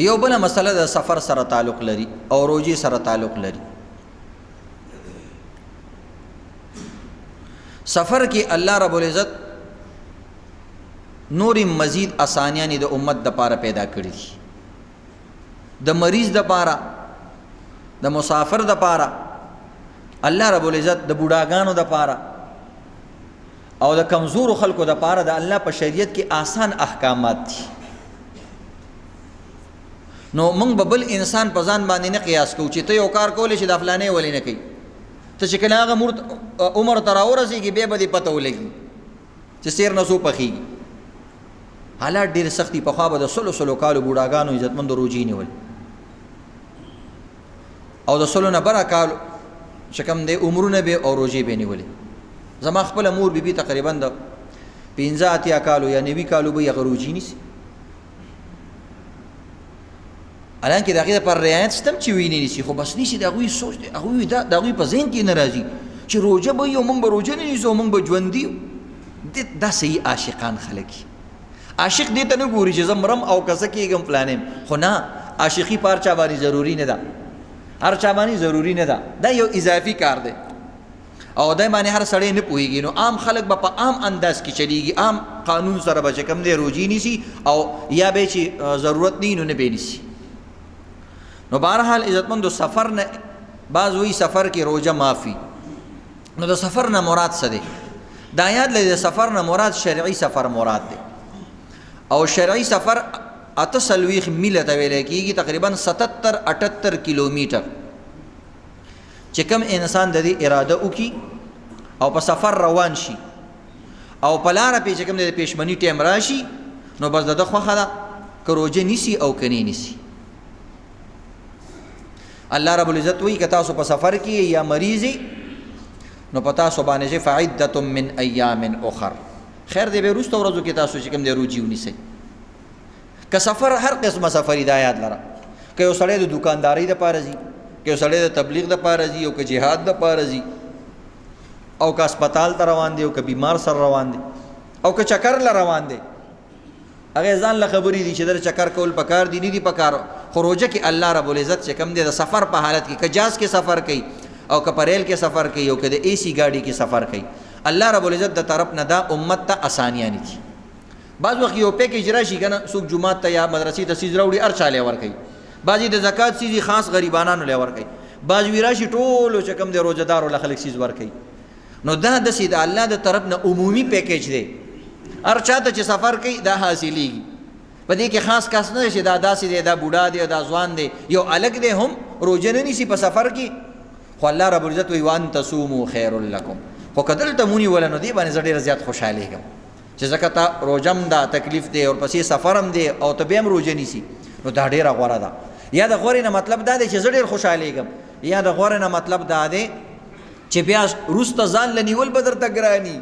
یو بله مسله د سفر سره تعلق لري او روژې سره تعلق لري. سفر کې الله رب العزت نورې مزید آسانیانې د امت دپاره پیدا کړي دي. د مریض دپاره د مسافر دپاره الله رب العزت د بوډاګانو دپاره او د کمزورو خلکو دپاره د الله په شریعت کې آسان احکامات دي. نو موږ به بل انسان په ځان باندې نه قیاس کوو چې ته یو کار کولی شي دا فلانې ولې نه کوي. ته چې کله هغه عمر ته راورسېږي بیا به دې پته ولګي چې سیر نه څو پخېږي. حالات ډېر سخت دي. پخوا به د 100 کالو بوډاګانو عزتمندو روجې نیول او د 100 نه بره کالو چې کوم دی عمرونه به او روژې به نیولې. زما خپله مور بیبي تقریبا د 15 کالو یا 90 کالو به یې هغه روجې نیسي. حالانکه د هغې دپاره رعایت شته چې ویې نه نیسي خو بس نیسي. د هغوی سوچ دی د هغوی په ذهن کې نه راځي چې روژه به وي او موږ به روژه نه نیسو او موږ به ژوندي یو. دا صحیح عاشقان خلک عاشق دې ته نه ګوري چې زه مرم او که څه کېږم فلانیم خو نه عاشقي په هر چا باندې ضروري نه ده. هر چا باندې ضروري نه ده. دا یو اضافي کار دی او دای باندې هر سړی نه پوهېږي. نو عام خلک به په عام انداز کې چلیږي عام قانون سره به چې کوم دی روجې نیسي او یا به چې ضرورت نه وي نو نه به نیسي. نو بهرحال عزتمندو سفر نه بعض وایي سفر کې روژه معافي. نو د سفر نه مراد څه دی؟ دا یاد لرئ د سفر نه مراد شرعي سفر مراد دی او شرعي سفر 48 میله ته ویلی کېږي تقریبا 77-78 کیلومیټر چې کوم انسان د دې اراده وکړي او په سفر روان شي او په لاره پې چې کوم د پېشمني ټایم راشي نو بس د ده خوښه ده که روژه نیسي او که نه نیسي. الله رب العزت وایي که تاسو په سفر کې یا مریض نو په تاسو باندې چې فعدة من ایام اخر خیر دی به وروسته ورځو کې تاسو چې کوم دی روجې ونیسئ. که سفر هر قسمه سفر دا یاد لره که یو سړی د دوکاندارۍ دپاره ځي که یو سړی د تبلیغ دپاره ځي او که جهاد دپاره ځي او که اسپتال ته روان دی او که بیمار سره روان دی او که چکر له روان دی هغې ځان له خبرې دي چې در چکر کول پکار دي نه دي پکار. خو روژه کې الله رب العزت چې کوم دی د سفر په حالت کې که جاز کې سفر کوي او که په ریل کې سفر کوي او که د AC ګاډي کې سفر کوي الله رب العزت د طرف نه دا امت ته اسانیانې دي. بعض وخت یو پیکیج راشي که نه څوک جومات ته یا مدرسې ته څیز راوړي هر چا لی ورکوي. بعضې د زکات څیز خاص غریبانانو لی ورکوي. بعض وی راشي ټولو چې کوم دی روژهدارو له خلک څیز ورکوي. نو دا داسې د الله د طرف نه عمومي پیکیج دی هر چا ته چې سفر کوي دا حاصلېږي. په دې کې خاص کس نه دی چې دا داسې دی دا بوډا دی دا ځوان دی یو الګ دی هم روژه نه نیسي په سفر کې خو الله رب العزت وایي وان تصوموا خیر لکم. خو که دلته ونیوله نو دې باندې زه ډېره زیات خوشحالېږم چې ځکه ته روژه هم ده تکلیف دی او پسې سفر هم دی او ته بیا هم روژه نیسي نو دا ډېره غوره ده. یا د غورې نه مطلب دا دی چې زه ډېر خوشحالېږم یا د غورې نه مطلب دا دی چې بیا وروسته ځان له نیول به درته ګراني.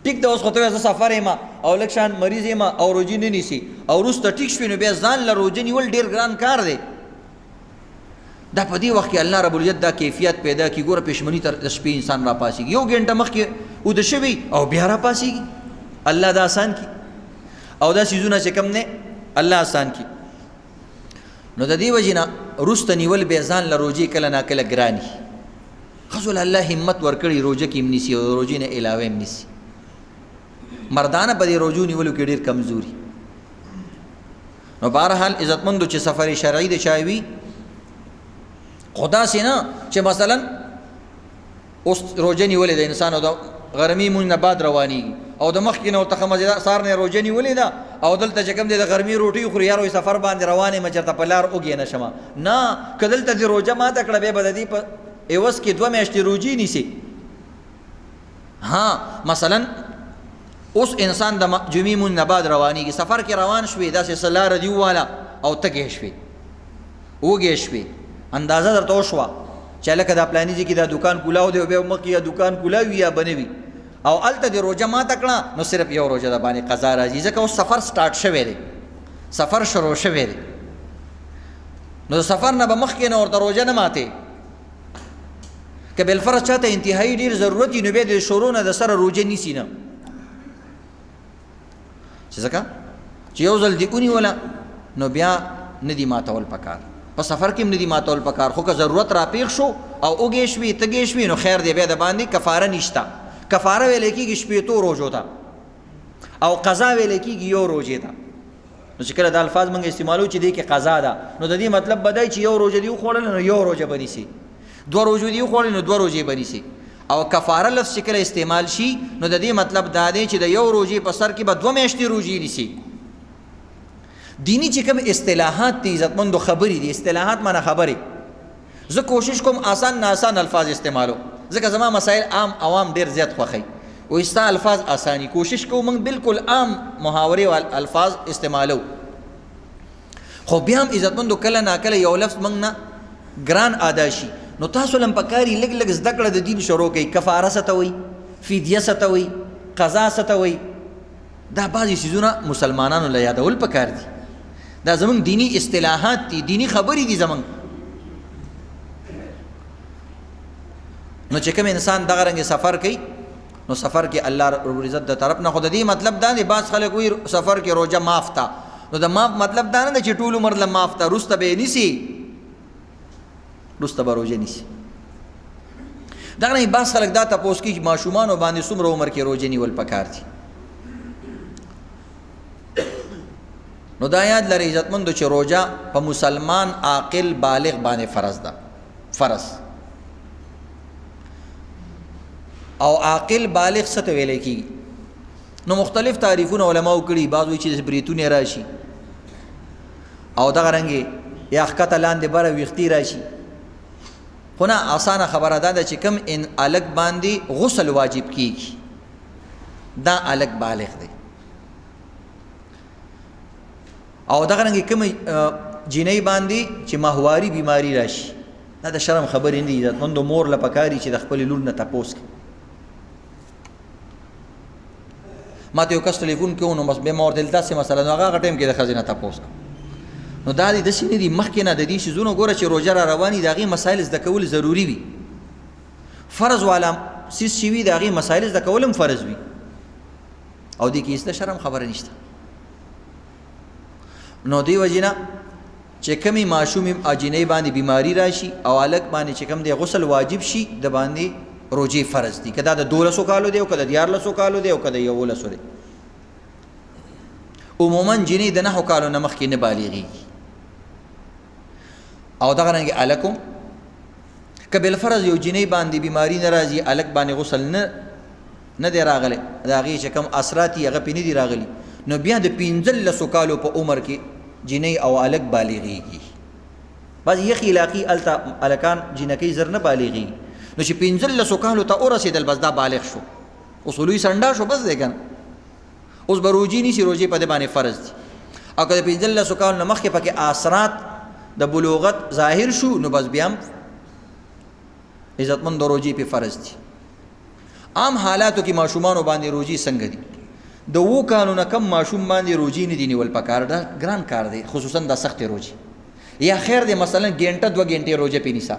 ټیک ده اوس خو ته زه سفر یم او لږ شان مریض یم او روژې نه نیسي او وروسته ټیک شوي نو بیا ځان له روژه نیول ډېر ګران کار دی. دا په دې وخت کې الله رب العزت دا کیفیت پیدا کړي. ګوره پېشمني ته د شپې انسان راپاڅېږي 1 ګنټه مخکې اوده شوي او بیا راپاڅېږي. الله دا آسان کړي او دا څیزونه چې کوم دی الله آسان کړي. نو د دې وجې نه وروسته نیول بیا ځان له روژې کله ناکله ګراني بعضو الله همت ورکړي روزه کې نیسی او روزې نه علاوه نیسی مردانه په دې روزو نیولو کې ډېر کمزوري نو بهرحال عزتمندو چې سفر شرعي د چاوي خدا سينه چې مثلا اوس روزه نیولې د انسان او د غرمې مونږ نه بعد رواني او د مخ کې نو تخمه سار نه روزه نیولې ده او دلته چې کوم د غرمې روټي خوري یارو سفر باندې روانه مچرته په لار اوګې نه شمه نه کدلته د روزه ما تکړه به بددي په ایوس کې 2 میاشتې روزي نیسي ها مثلا اوس انسان د جمعې مون نه بعد رواني سفر کې روان شوي داسې سلار دی والا او تګې شوي وګې شوي اندازه درته وشوه چې لکه دا پلانیږي کې دا دکان کولاو دی او به مخ یا دکان کولاوي یا بنوي او الته د روزه ما تکړه نو صرف یو روزه د باندې قضا راځي ځکه اوس سفر سٹارټ شوی دی سفر شروع شوی دی نو سفر نه به مخ کې نه ورته روزه نه ماته که بل فرض چاته انتهایی ډیر ضرورت نو به د شروع نه د سره روزه نیسی نه چې ځکه چې یو ځل دی اونې ولا نو بیا ندی ماتول پکار په سفر کې ندی ماتول پکار خو که ضرورت را پیښ شو او اوګې شوي تګې شوي نو خیر دی بیا د باندې کفاره نشته کفاره ویل کېږي شپېتو روزو ته او قضا ویل کېږي یو روزې ته نو چې کله د الفاظ موږ استعمالو چې دی کې قضا ده نو د دې مطلب بدای چې یو روزه دی وخوړل نو یو روزه بنیسي 2 روزو دی وخوړل نو 2 روزې بنیسي او کفاره لفظ چې کله استعمال شي نو د دې مطلب دا دی چې د یو روزې په سر کې به 2 میاشتې روزې نیسي دینی چې کوم اصطلاحات دي عزتمندو خبرې دي اصطلاحات معنی خبرې زه کوشش کوم آسان نه آسان الفاظ استعمالو ځکه زما مسائل عام عوام ډیر زیات خوښي او استا الفاظ آسانی کوشش کوم موږ بالکل عام محاورې او الفاظ استعمالو خو بیا هم عزتمندو کله نا کله یو لفظ موږ نه ګران ادا شي نو تاسو لم پکاري لګ لګ زده کړه د دین شروع کوي کفاره ستوي فدیه ستوي قضا ستوي دا بعضی سيزونه مسلمانانو له یادول پکار دي دا زمون دینی اصطلاحات دي دینی خبرې دي زمون نو چې کوم انسان دغه رنګ سفر کوي نو سفر کې الله رب العزت د طرف نه خود دې مطلب دا دی بعض خلک وي سفر کې روزه معاف تا نو د معاف مطلب دا نه چې ټول عمر له معاف تا رسته به نيسي رسته به روزه نيسي دا نه بعض خلک دا تاسو کې ماشومان باندې څومره عمر کې روزه نیول پکار دي نو دا یاد لري عزتمندو چې روزه په مسلمان عاقل بالغ باندې فرض ده فرض او عاقل بالغ څه ته ویل کیږي نو مختلف تعریفونه علماو کړي بعض وی چې بریتونه راشي او دا رنګي یا خطه لاندې بره ویختي راشي خو نه اسانه خبره ده چې کم ان الګ باندې غسل واجب کیږي دا الګ بالغ دی او دا رنګي کم جنې باندې چې ماهواري بیماری راشي دا د شرم خبرې نه دي عزتمندو مور لپاره چې د خپل لور نه تاسو ما ته یو کس ټلیفون کوو نو بس به مور دلته سه مثلا هغه ټیم کې د خزینه تاسو نو دا د سینې دي مخکې نه د دې شزونو ګوره چې روزه را رواني دغه مسائل زده کول ضروری وي فرض والا سیس شي وي دغه مسائل زده کولم فرض وي او دې کې است شرم خبره نشته نو دی وجینا چې کمی معشوم اجنې باندې بیماری راشي او الک باندې چې کم دی غسل واجب شي د باندې روزي فرض دي کدا د 1200 کالو دی او کدا د 1400 کالو دی او کدا یو لسو دی عموما جنې د 9 کالو نه مخکې نه بالغي او دا رنګ الکم کبل فرض یو جنې باندې بیماری ناراضي الک باندې غسل نه دی راغله دا غي چې کم اثرات یې غپینې دی راغلي نو بیا د 15 کالو په عمر کې جنې او الک بالغيږي بعض یې خلاقي الکان جنکې زر نه بالغي نو چې 15 کالو ته ورسېدل بس دا بالغ شو اصولي سنډا شو بس دی کنه اوس بروجي نشي روزي په دې باندې فرض دي او کله 15 کالو نه مخکې پکې اثرات د بلوغت ظاهر شو نو بس بیا عزتمند روزي په فرض دي عام حالاتو کې ماشومان باندې روزي څنګه دي د وو کالو نه کم ماشوم باندې روزي نه دي نیول پکار دا ګران کار دی خصوصا د سخت روزي یا خیر دی مثلا ګنټه 2 غنټه روزه پینیسا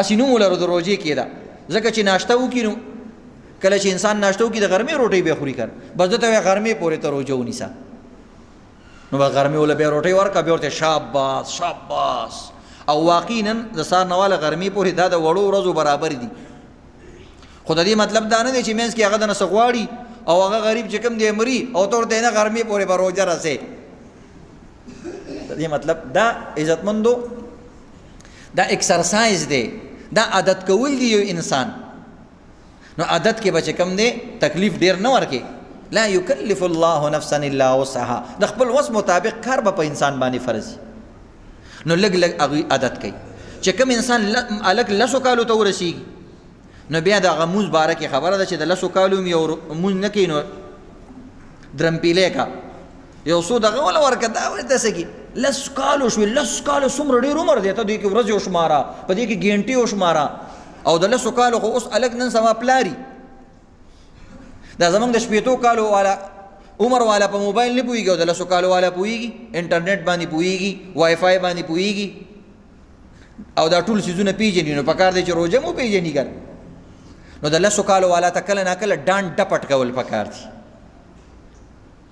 اسینو ولر د روزي کېدا ځکه چې ناشته وکینو کله چې انسان ناشته وکي د غرمې روټي به خوري کړ بس دته غرمې پورې ته روزه ونیسا نو غرمې ول به روټي ورکا به ورته شاباس شاباس او واقعي نن د سهار نه واله غرمې پورې دا د وړو ورځو برابر دي. خو د دې مطلب دا نه دی چې منځ کې هغه دنه څه غواړي او هغه غریب چې کوم دی مري او ته ورته نه غرمې پورې به روژه رسې. د دې مطلب دا عزتمندو دا ایکسرسایز دی، دا عادت کول دی یو انسان. نو عادت کې به چې کوم دی تکلیف ډېر نه ورکې. لا یکلف الله نفسا الا وسعها، د خپل وس مطابق کار به په انسان باندې فرض. نو لږ لږ هغوی عادت کوي. چې کوم انسان هلک لسو کالو ته ورسېږي نو بیا د هغه مونځ باره کې خبره ده چې د لسو کالو هم یو مونځ نه کوي نو درمپیلی کا یو څو دغه وله ورکه دا ورته څه کي لس کالو شوې. لس کالو څومره ډېر عمر دی، ته دوی کې ورځې وشماره، په دې کې ګینټې وشماره. او د لسو کالو خو اوس هلک نن سبا پلاري. دا زمونږ د شپېتو کالو والا عمر والا په موبایل نه پوهېږي او د لسو کالو والا پوهېږي، انټرنیټ باندې پوهېږي، وای فای باندې پوهېږي او دا ټول څیزونه پېژني. نو پکار دی چې روژه مو پېژني که نو د لسو کالو والا ته کله ناکله ډانډ ډپټ کول پکار دي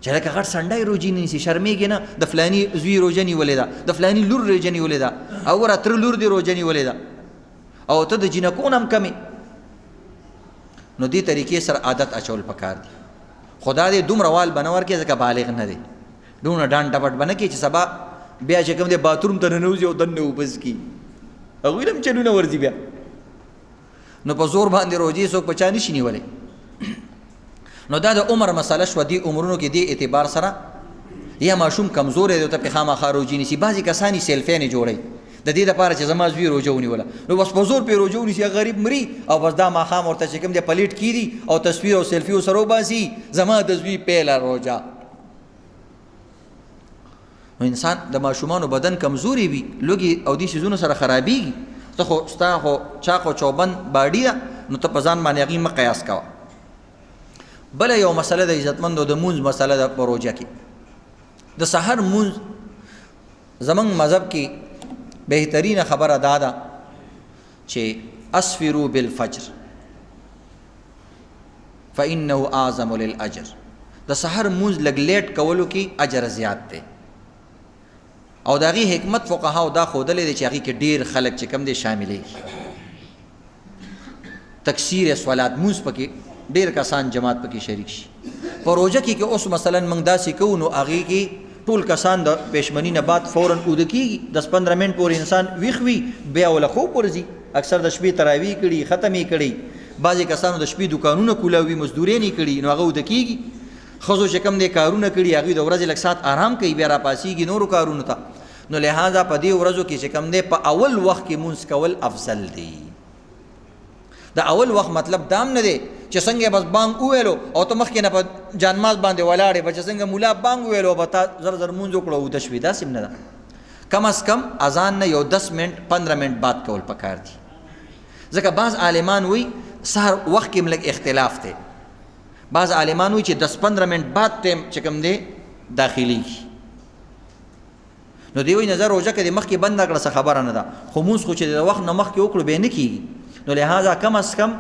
چې لکه غټ سنډی روژې نه نیسي، شرمېږي نه د فلاني زوی روژه نیولې ده، د فلاني لور روژه نیولې ده، او ګوره تره لور دې روژه نیولې ده او ته د جینکو نه هم کمې. نو دې طریقې سره عادت اچول پکار دي. خدا دې دومره وال به نه ورکړي ځکه بالغ نه دی، دومره ډانډ ډپټ به نه کړي چې سبا بیا چې کوم دی باتروم ته ننوځي او دننه اوبس کړي، هغوی له هم چلونه ورځي بیا. نو په زور باندې روژې څوک په چا نشي نیولی. نو دا د عمر مسله شوه. دې عمرونو کې دې اعتبار سره یا ماشوم کمزوری دی ته پې خامخا روژې نیسي. بعضې کسان یې سیلفیانې جوړوي د دې دپاره چې زما زوی روژه ونیوله، نو بس په زور پې روژه ونیسي، هغه غریب مري او بس دا ماښام ورته چې کوم دی پلیټ کېدي او تصویر او سیلفي ورسره وباسي زما د زوی پیله روژه. نو انسان د ماشومانو بدن کمزوري وي، لوږې او دې څیزونو سره خرابېږي. ته خو ستا خو چا خو چوبند باډي ده نو ته په ځان باندې هغې مه قیاس کوه. بله یو مسله د عزتمندو د مونځ مسله ده په روژه کې. د سحر مونځ زمونږ مذهب کې بهترینه خبره دا ده چې اسفروا بالفجر فانه اعظم للاجر. د سحر مونځ لږ لیټ کولو کې اجر زیات دی او د هغې حکمت فقهاو دا ښودلی دی چې هغې کې ډېر خلک چې کوم دی شاملېږي. تکثیر صلات مونځ پکې ډېر کسان جماعت پکې شریک شي. په روژه کې که اوس مثلا موږ داسې کوو نو هغې کې ټول کسان د پېشمني نه بعد فوراً اوده کېږي، 10-15 منټ پورې انسان ویښ وي، بیا وله خوب ورځي. اکثر د شپې تراویح کړي، ختم یې کړي. بعضې کسانو د شپې دوکانونه کولاوي، مزدورین یې کړي، نو هغه اوده کېږي. ښځو چې کوم دی کارونه کړي هغوی د ورځې لږ ساعت آرام کوي، بیا راپاسېږي نورو کارونو ته. نو لہذا په دې ورځو کې چې کوم دی په اول وخت کې مونځ کول افضل دی. د اول وخت مطلب دام نه دی چې څنګه بس بانګ وویلو او ته مخکې نه په جانماز باندې ولاړې به چې څنګه مولا بانګ وویلو به تا زر زر مونځ وکړو اوده شوې، داسې هم نه ده. کم از کم اذان نه یو 10 منټ 15 منټ بعد کول پکار دي. ځکه بعض عالمان وایي سهار وخت کې هم لږ اختلاف دی. بعض عالمان وایي چې 10-15 منټ بعد ټایم چې کوم دی داخلېږي. نو دی وایي نظر روژه کې د مخکې بنده کړه څه خبره نه ده، خو مونځ خو چې د وخت نه مخکې وکړو بیا نه کېږي. نو لہذا کم از کم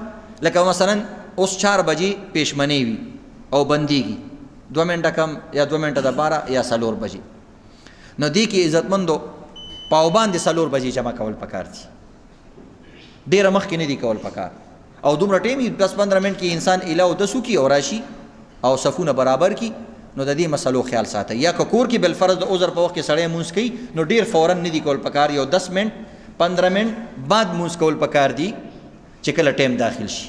لکه مثلا اوس 4 بجې پېشمنۍ وي او بندېږي 2 منټه کم یا 2 منټه د باره یا 4 بجې. نو دې کې عزتمندو پاوباندې 4 بجې جمع کول پکار دي، ډېره مخکې نه دي کول پکار. او دومره ټایم 10-15 منټ کې انسان ایله او دسو کی او راشي او صفونه برابر کی. نو د دې مسلو خیال ساتئ. یا که کور کې بالفرض د عذر په وخت کې سړی مونځ کوي نو ډېر فوراً نه دي کول پکار، یو 10 منټ 15 منټ بعد مونځ کول پکار دي چې کله ټایم داخل شي.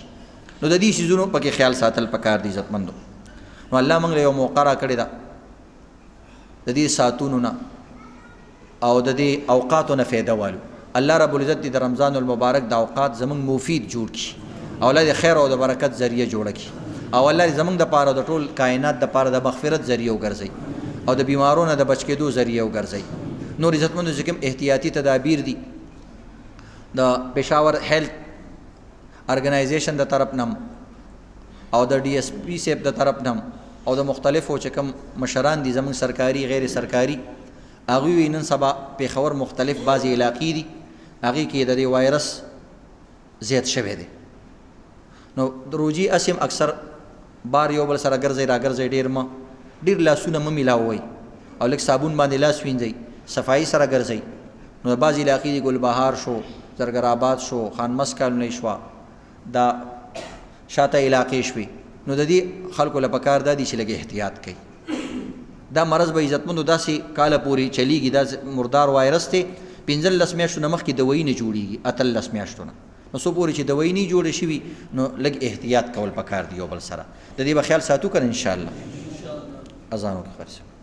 نو د دې څیزونو پکې خیال ساتل پکار دي عزتمندو. نو الله موږ له یو موقع راکړې ده د دې ساعتونو نه او د دې اوقاتو نه فایده والو. الله رب العزت دې د رمضان المبارک د اوقات زموږ مفید جوړ کړي او الله دې خیر او د برکت ذریعہ جوړ کړي او الله دې زموږ د پاره د ټول کائنات د پاره د مغفرت ذریعہ وګرځي او د بیمارونو د بچ کېدو ذریعہ وګرځي. نور عزتمندو چې کوم احتیاطي تدابیر دي د پېښور هیلث ارګنایزیشن د طرف نم او د DSP صاحب د طرف نم او د مختلفو چې کوم مشران دي زموږ سرکاري غیر سرکاري هغوی نن سبا پېښور مختلف بعضې علاقې دي هغې کې د دې وایرس زیات شوی دی. نو روجي اسیم اکثر بار یو بل سره ګرځئ راګرځئ، ډېر لاسونه مه میلاوئ او لږ صابون باندې لاس وینځئ، صفایي سره ګرځئ. نو بعضې علاقې دي ګلبهار شو، زرګر آباد شو، خانمس کالونۍ شوه، دا شاته علاقې شوې. نو د دې خلکو له پکار دا دي چې لږ احتیاط کوي. دا مرض به عزتمندو داسې کاله پورې چلیږي، دا مردار وایرس دی، 15 میاشتو نه مخکې دوایي نه جوړېږي، 18 میاشتو نه. نو څو پورې چې دوایي نه جوړې شوي نو لږ احتیاط کول پکار دي یو بل سره. د دې به خیال ساتو که نه انشاءالله. اذان وکړه.